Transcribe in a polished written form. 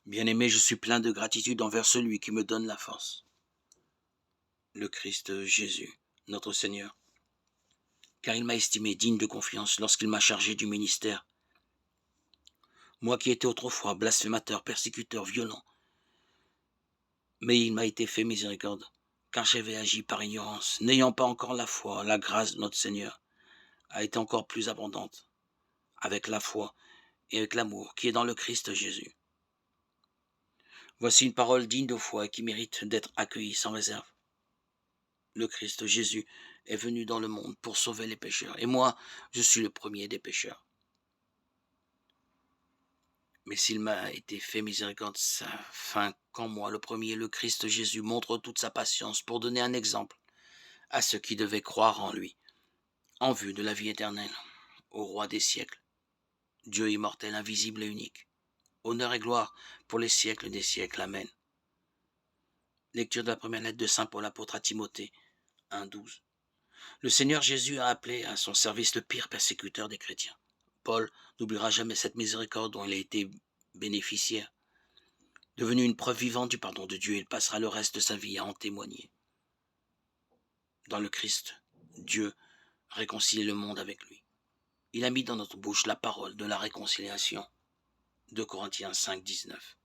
Bien-aimé, je suis plein de gratitude envers celui qui me donne la force, le Christ Jésus, notre Seigneur, car il m'a estimé digne de confiance lorsqu'il m'a chargé du ministère. Moi qui étais autrefois blasphémateur, persécuteur, violent, mais il m'a été fait miséricorde, car j'avais agi par ignorance, n'ayant pas encore la foi. La grâce de notre Seigneur a été encore plus abondante, avec la foi et avec l'amour qui est dans le Christ Jésus. Voici une parole digne de foi et qui mérite d'être accueillie sans réserve. Le Christ Jésus est venu dans le monde pour sauver les pécheurs, et moi, je suis le premier des pécheurs. Mais s'il m'a été fait miséricorde, afin qu'en moi, le premier, le Christ Jésus, montre toute sa patience pour donner un exemple à ceux qui devaient croire en lui, en vue de la vie éternelle, au roi des siècles, Dieu immortel, invisible et unique. Honneur et gloire pour les siècles des siècles. Amen. Lecture de la première lettre de saint Paul apôtre à Timothée 1,12. Le Seigneur Jésus a appelé à son service le pire persécuteur des chrétiens. Paul n'oubliera jamais cette miséricorde dont il a été bénéficiaire. Devenu une preuve vivante du pardon de Dieu, il passera le reste de sa vie à en témoigner. Dans le Christ, Dieu réconcilie le monde avec lui. Il a mis dans notre bouche la parole de la réconciliation. 2 Corinthiens 5, 19.